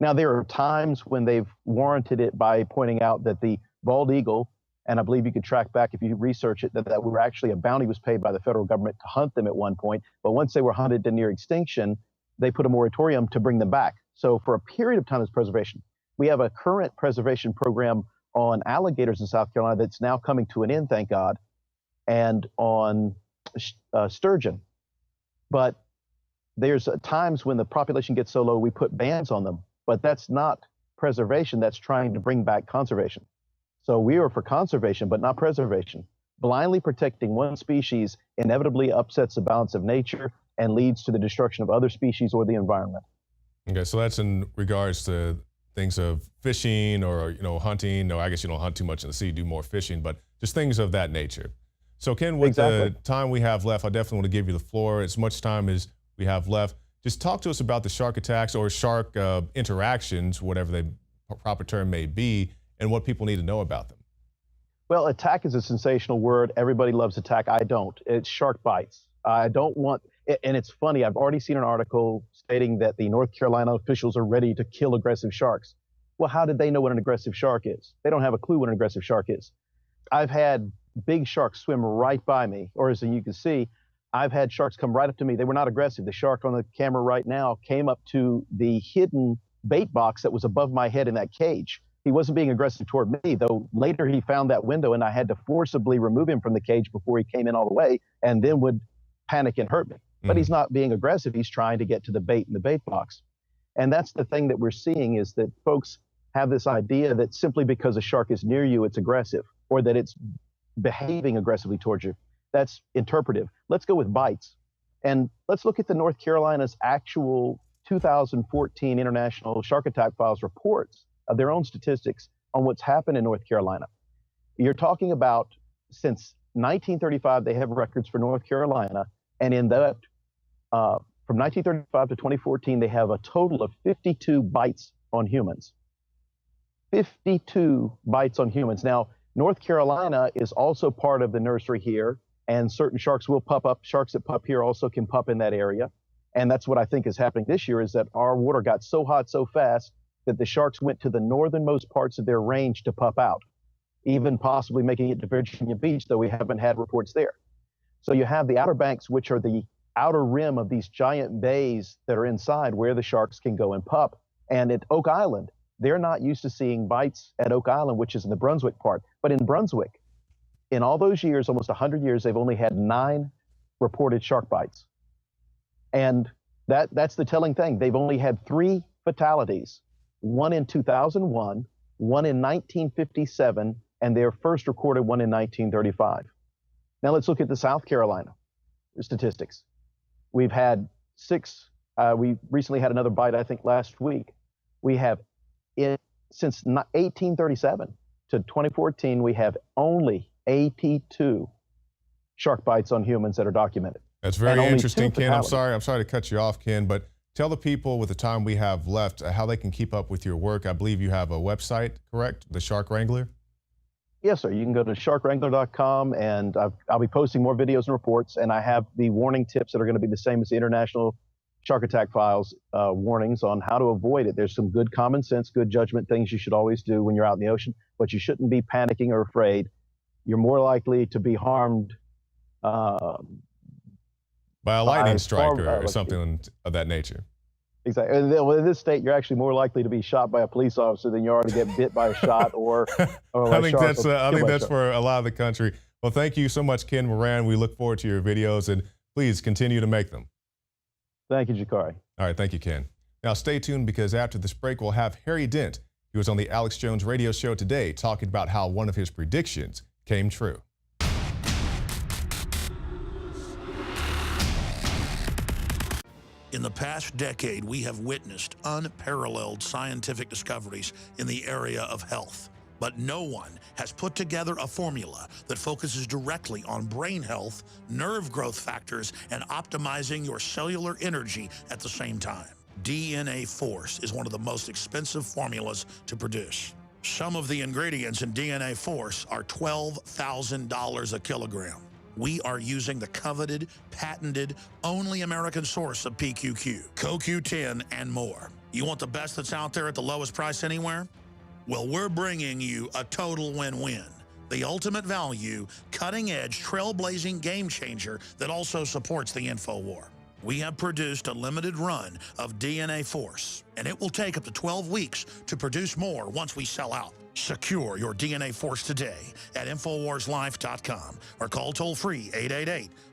Now, there are times when they've warranted it by pointing out that the bald eagle, and I believe you could track back if you research it, that were actually a bounty was paid by the federal government to hunt them at one point. But once they were hunted to near extinction, they put a moratorium to bring them back. So for a period of time, it's preservation. We have a current preservation program on alligators in South Carolina that's now coming to an end, thank God, and on sturgeon. But there's times when the population gets so low, we put bans on them. But that's not preservation. That's trying to bring back conservation. So we are for conservation, but not preservation. Blindly protecting one species inevitably upsets the balance of nature and leads to the destruction of other species or the environment. Okay, so that's in regards to things of fishing or hunting. No, I guess you don't hunt too much in the sea, do more fishing, but just things of that nature. So Ken, with the time we have left, I definitely want to give you the floor. As much time as we have left, just talk to us about the shark attacks or shark interactions, whatever the proper term may be, and what people need to know about them. Well, attack is a sensational word. Everybody loves attack. I don't. It's shark bites. I don't want, and it's funny, I've already seen an article stating that the North Carolina officials are ready to kill aggressive sharks. Well, how did they know what an aggressive shark is? They don't have a clue what an aggressive shark is. I've had big sharks swim right by me, or as you can see, I've had sharks come right up to me. They were not aggressive. The shark on the camera right now came up to the hidden bait box that was above my head in that cage. He wasn't being aggressive toward me, though later he found that window and I had to forcibly remove him from the cage before he came in all the way and then would panic and hurt me. But he's not being aggressive. He's trying to get to the bait in the bait box. And that's the thing that we're seeing, is that folks have this idea that simply because a shark is near you, it's aggressive, or that it's behaving aggressively towards you. That's interpretive. Let's go with bites. And let's look at the North Carolina's actual 2014 International Shark Attack Files reports of their own statistics on what's happened in North Carolina. You're talking about, since 1935, they have records for North Carolina, and in that, from 1935 to 2014, they have a total of 52 bites on humans. 52 bites on humans. Now, North Carolina is also part of the nursery here, and certain sharks will pup up. Sharks that pup here also can pup in that area. And that's what I think is happening this year, is that our water got so hot so fast that the sharks went to the northernmost parts of their range to pup out, even possibly making it to Virginia Beach, though we haven't had reports there. So you have the Outer Banks, which are the outer rim of these giant bays that are inside where the sharks can go and pup. And at Oak Island, they're not used to seeing bites at Oak Island, which is in the Brunswick part. But in Brunswick, in all those years, almost 100 years, they've only had 9 reported shark bites. And that's the telling thing. They've only had 3 fatalities, one in 2001, one in 1957, and their first recorded one in 1935. Now let's look at the South Carolina statistics. We've had 6, we recently had another bite, I think last week. We have, since 1837 to 2014, we have only 82 shark bites on humans that are documented. That's very interesting, Ken. I'm sorry to cut you off, Ken, but tell the people, with the time we have left, how they can keep up with your work. I believe you have a website, correct? The Shark Wrangler? Yes, sir. You can go to sharkwrangler.com, and I'll be posting more videos and reports, and I have the warning tips that are going to be the same as the International Shark Attack Files warnings on how to avoid it. There's some good common sense, good judgment things you should always do when you're out in the ocean, but you shouldn't be panicking or afraid. You're more likely to be harmed by a lightning strike or something of that nature. Exactly. Well, in this state, you're actually more likely to be shot by a police officer than you are to get bit by a shot or I think that's for a lot of the country. Well, thank you so much, Ken Moran. We look forward to your videos, and please continue to make them. Thank you, Jakari. All right, thank you, Ken. Now stay tuned, because after this break, we'll have Harry Dent. He was on the Alex Jones radio show today talking about how one of his predictions came true. In the past decade, we have witnessed unparalleled scientific discoveries in the area of health. But no one has put together a formula that focuses directly on brain health, nerve growth factors, and optimizing your cellular energy at the same time. DNA Force is one of the most expensive formulas to produce. Some of the ingredients in DNA Force are $12,000 a kilogram. We are using the coveted, patented, only American source of PQQ, CoQ10, and more. You want the best that's out there at the lowest price anywhere? Well, we're bringing you a total win-win. The ultimate value, cutting-edge, trailblazing game changer that also supports the Infowar. We have produced a limited run of DNA Force, and it will take up to 12 weeks to produce more once we sell out. Secure your DNA Force today at InfoWarsLife.com or call toll-free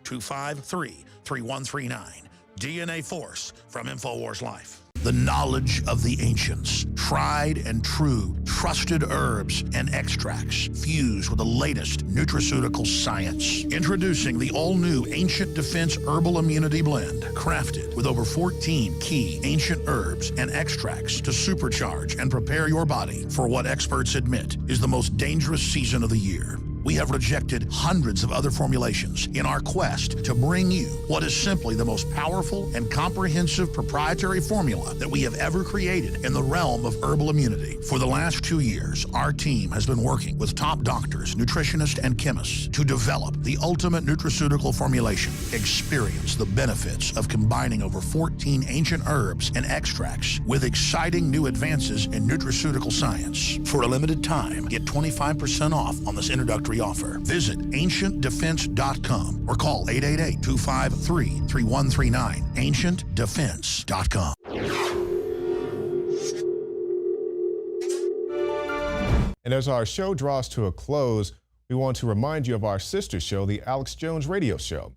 888-253-3139. DNA Force from InfoWars Life. The knowledge of the ancients, tried and true, trusted herbs and extracts fused with the latest nutraceutical science. Introducing the all-new Ancient Defense Herbal Immunity Blend, crafted with over 14 key ancient herbs and extracts to supercharge and prepare your body for what experts admit is the most dangerous season of the year. We have rejected hundreds of other formulations in our quest to bring you what is simply the most powerful and comprehensive proprietary formula that we have ever created in the realm of herbal immunity. For the last 2 years, our team has been working with top doctors, nutritionists, and chemists to develop the ultimate nutraceutical formulation. Experience the benefits of combining over 14 ancient herbs and extracts with exciting new advances in nutraceutical science. For a limited time, get 25% off on this introductory offer. Visit ancientdefense.com or call 888-253-3139. ancientdefense.com. And as our show draws to a close, we want to remind you of our sister show, The Alex Jones Radio Show.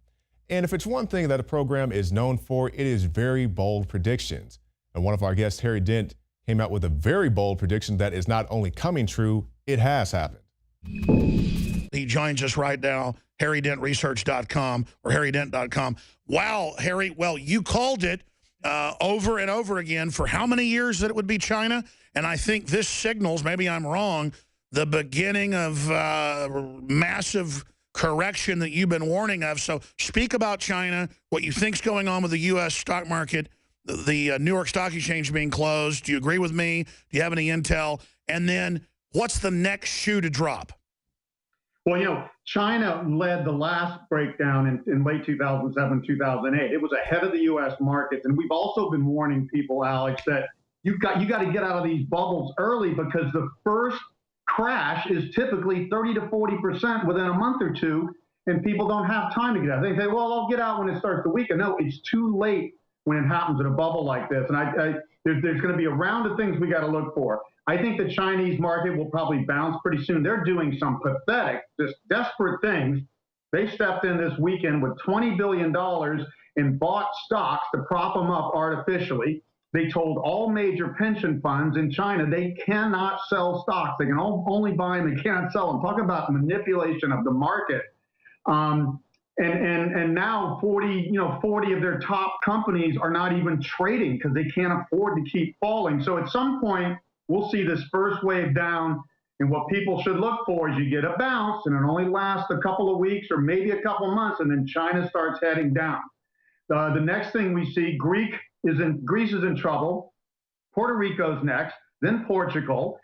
And if it's one thing that a program is known for, it is very bold predictions. And one of our guests, Harry Dent, came out with a very bold prediction that is not only coming true, it has happened. He joins us right now, harrydentresearch.com or harrydent.com. Wow, Harry, well, you called it over and over again for how many years that it would be China? And I think this signals, maybe I'm wrong, the beginning of massive correction that you've been warning of. So speak about China, what you think's going on with the U.S. stock market, the New York Stock Exchange being closed. Do you agree with me? Do you have any intel? And then what's the next shoe to drop? Well, you know, China led the last breakdown in late 2007, 2008. It was ahead of the U.S. markets. And we've also been warning people, Alex, that you got to get out of these bubbles early, because the first crash is typically 30 to 40% within a month or two, and people don't have time to get out. They say, well, I'll get out when it starts to weaken. No, it's too late when it happens in a bubble like this. And there's going to be a round of things we got to look for. I think the Chinese market will probably bounce pretty soon. They're doing some pathetic, just desperate things. They stepped in this weekend with $20 billion and bought stocks to prop them up artificially. They told all major pension funds in China they cannot sell stocks. They can only buy them, they can't sell them. Talk about manipulation of the market. And now 40 of their top companies are not even trading because they can't afford to keep falling. So at some point, we'll see this first wave down, and what people should look for is you get a bounce, and it only lasts a couple of weeks or maybe a couple of months, and then China starts heading down. The next thing we see, Greece is in trouble. Puerto Rico's next, then Portugal.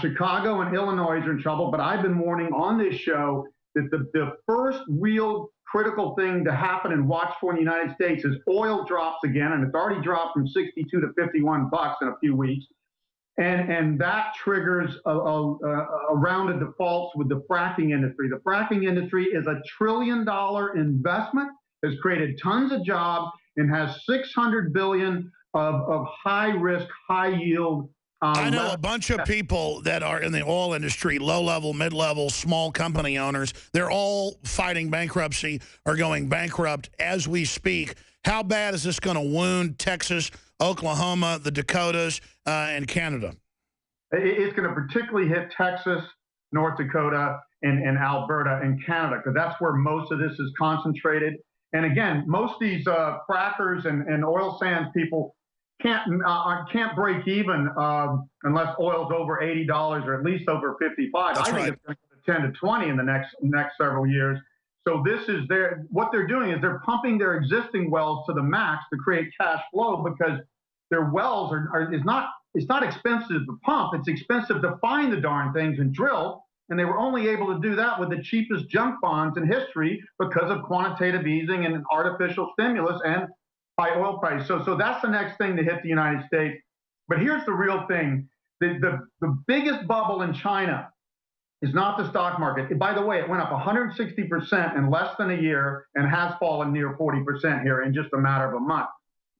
Chicago and Illinois are in trouble, but I've been warning on this show that the first real critical thing to happen and watch for in the United States is oil drops again, and it's already dropped from 62 to 51 bucks in a few weeks. And that triggers a round of defaults with the fracking industry. The fracking industry is a $1 trillion investment, has created tons of jobs, and has $600 billion of high risk, high yield. I know a bunch of people that are in the oil industry, low-level, mid-level, small company owners. They're all fighting bankruptcy or going bankrupt as we speak. How bad is this going to wound Texas, Oklahoma, the Dakotas, and Canada? It's going to particularly hit Texas, North Dakota, and Alberta and Canada, because that's where most of this is concentrated. And again, most of these frackers and oil sands people can't break even unless oil's over $80 or at least over 55. That's I think it's going to 10 to 20 in the next several years. So this is what they're doing is they're pumping their existing wells to the max to create cash flow, because their wells it's not expensive to pump, it's expensive to find the darn things and drill. And they were only able to do that with the cheapest junk bonds in history because of quantitative easing and artificial stimulus and high oil price. So that's the next thing to hit the United States. But here's the real thing. The biggest bubble in China is not the stock market. By the way, it went up 160% in less than a year and has fallen near 40% here in just a matter of a month.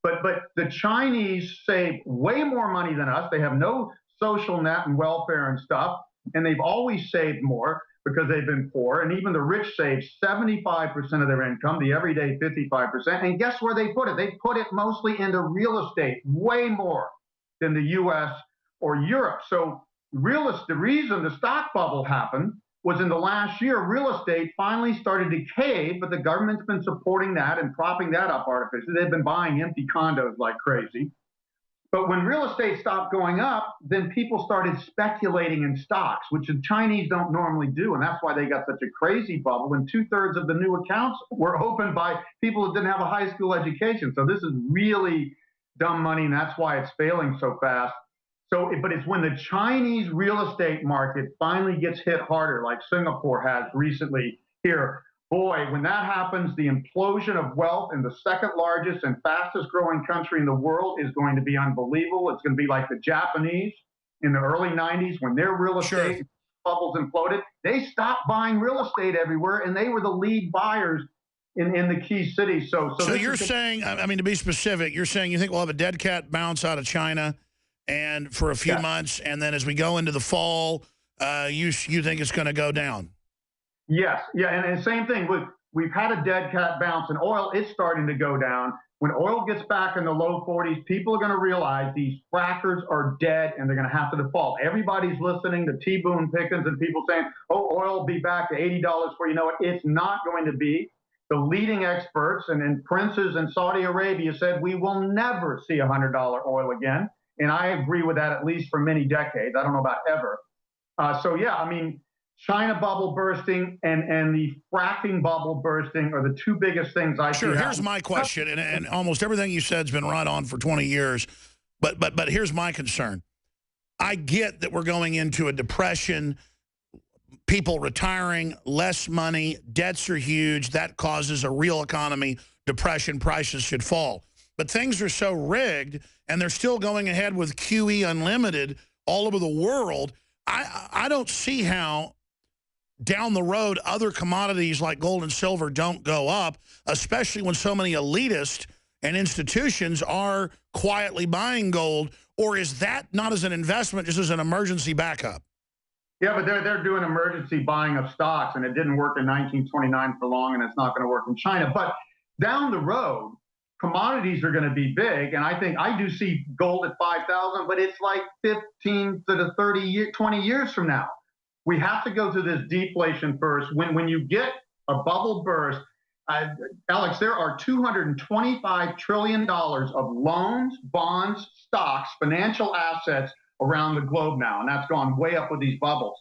But the Chinese save way more money than us. They have no social net and welfare and stuff, and they've always saved more because they've been poor. And even the rich save 75% of their income, the everyday 55%. And guess where they put it? They put it mostly into real estate, way more than the U.S. or Europe. So the reason the stock bubble happened was in the last year, real estate finally started to cave, but the government's been supporting that and propping that up artificially. They've been buying empty condos like crazy. But when real estate stopped going up, then people started speculating in stocks, which the Chinese don't normally do. And that's why they got such a crazy bubble. And 2/3 of the new accounts were opened by people who didn't have a high school education. So this is really dumb money, and that's why it's failing so fast. But it's when the Chinese real estate market finally gets hit harder, like Singapore has recently here. Boy, when that happens, the implosion of wealth in the second largest and fastest growing country in the world is going to be unbelievable. It's going to be like the Japanese in the early 90s when their real estate bubbles imploded. They stopped buying real estate everywhere, and they were the lead buyers in the key cities. So you're saying, I mean, to be specific, you're saying you think we'll have a dead cat bounce out of China and for a few months, and then as we go into the fall, you think it's going to go down? Yes, yeah, and same thing. We've had a dead cat bounce, and oil is starting to go down. When oil gets back in the low 40s, people are going to realize these frackers are dead, and they're going to have to default. Everybody's listening to T. Boone Pickens and people saying, "Oh, oil will be back to $80 for you know it." It's not going to be. The leading experts and princes in Saudi Arabia said we will never see $100 oil again, and I agree with that at least for many decades. I don't know about ever. So yeah, I mean, China bubble bursting and the fracking bubble bursting are the two biggest things I see. Sure, here's my question, and almost everything you said has been right on for 20 years, but here's my concern. I get that we're going into a depression, people retiring, less money, debts are huge, that causes a real economy depression, prices should fall. But things are so rigged, and they're still going ahead with QE Unlimited all over the world. I don't see how down the road other commodities like gold and silver don't go up, especially when so many elitists and institutions are quietly buying gold. Or is that not as an investment, just as an emergency backup? Yeah, but they're doing emergency buying of stocks, and it didn't work in 1929 for long, and it's not going to work in China. But down the road, commodities are going to be big, and I think I do see gold at 5,000, but it's like 15 to 20 years from now. We have to go through this deflation first. When you get a bubble burst, Alex, there are $225 trillion of loans, bonds, stocks, financial assets around the globe now, and that's gone way up with these bubbles.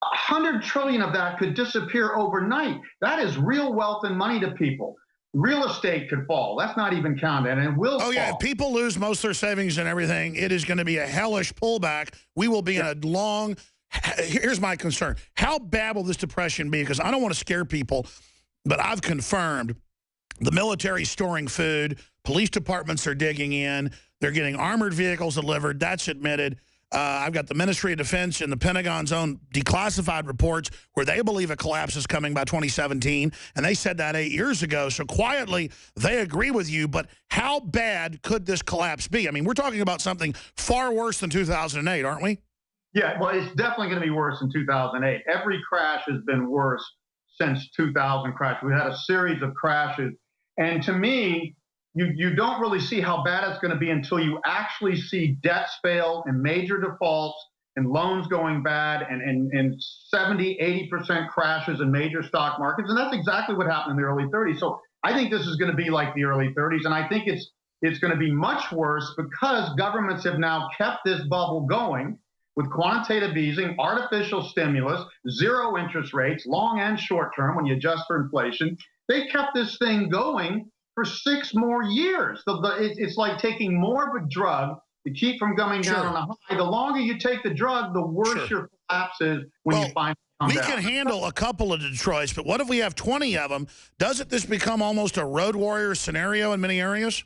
100 trillion of that could disappear overnight. That is real wealth and money to people. Real estate could fall. That's not even counted, and it will fall. Yeah, if people lose most of their savings and everything, it is going to be a hellish pullback. We will be in a long... Here's my concern. How bad will this depression be? Because I don't want to scare people, but I've confirmed the military storing food, police departments are digging in, they're getting armored vehicles delivered, that's admitted. I've got the Ministry of Defense and the Pentagon's own declassified reports where they believe a collapse is coming by 2017, and they said that 8 years ago. So quietly, they agree with you, but how bad could this collapse be? I mean, we're talking about something far worse than 2008, aren't we? Yeah, well, it's definitely going to be worse than 2008. Every crash has been worse since 2000 crash. We've had a series of crashes. And to me, you don't really see how bad it's going to be until you actually see debts fail and major defaults and loans going bad and 70, 80% crashes in major stock markets. And that's exactly what happened in the early 30s. So I think this is going to be like the early 30s. And I think it's going to be much worse because governments have now kept this bubble going with quantitative easing, artificial stimulus, zero interest rates, long and short term when you adjust for inflation. They kept this thing going for 6 more years. It's like taking more of a drug to keep from going down on a high. The longer you take the drug, the worse your collapse is when you find it. We can handle a couple of Detroits, but what if we have 20 of them? Doesn't this become almost a road warrior scenario in many areas?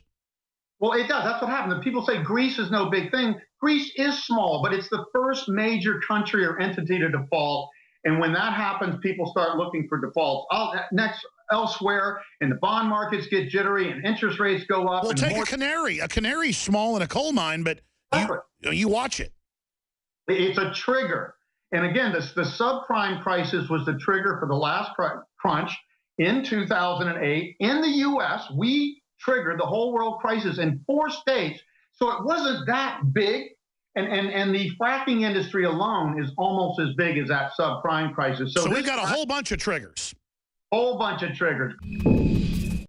Well, it does. That's what happened. People say Greece is no big thing. Greece is small, but it's the first major country or entity to default. And when that happens, people start looking for defaults. Elsewhere, and the bond markets get jittery and interest rates go up. Well, take a canary. A canary's small in a coal mine, but you watch it. It's a trigger. And again, the subprime crisis was the trigger for the last crunch in 2008. In the U.S., we triggered the whole world crisis in 4 states. So it wasn't that big. And the fracking industry alone is almost as big as that subprime crisis. So we've got a whole bunch of triggers. Whole bunch of triggers.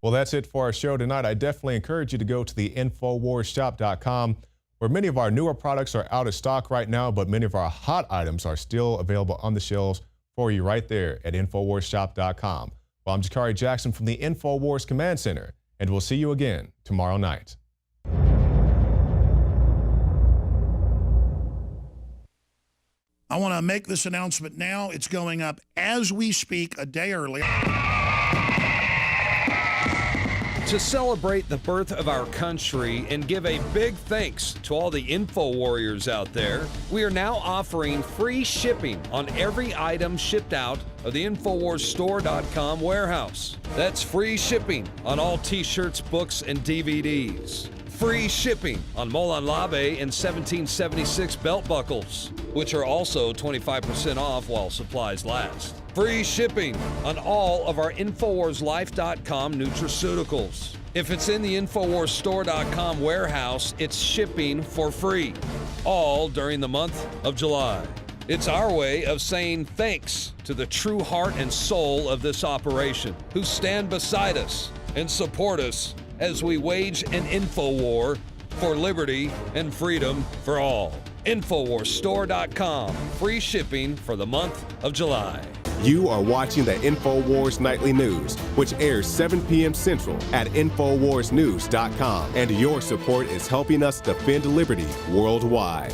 Well, that's it for our show tonight. I definitely encourage you to go to the InfoWarsShop.com, where many of our newer products are out of stock right now, but many of our hot items are still available on the shelves for you right there at InfoWarsShop.com. Well, I'm Jakari Jackson from the InfoWars Command Center, and we'll see you again tomorrow night. I want to make this announcement now. It's going up as we speak, a day early. To celebrate the birth of our country and give a big thanks to all the info warriors out there, we are now offering free shipping on every item shipped out of the InfoWarsStore.com warehouse. That's free shipping on all t-shirts, books, and DVDs. free shipping on Molon Labe and 1776 belt buckles, which are also 25% off while supplies last. Free shipping on all of our InfoWarsLife.com nutraceuticals. If it's in the InfoWarsStore.com warehouse, it's shipping for free, all during the month of July. It's our way of saying thanks to the true heart and soul of this operation, who stand beside us and support us as we wage an info war for liberty and freedom for all. InfoWarsStore.com, free shipping for the month of July. You are watching the Infowars Nightly News, which airs 7 p.m. Central at InfoWarsNews.com. And your support is helping us defend liberty worldwide.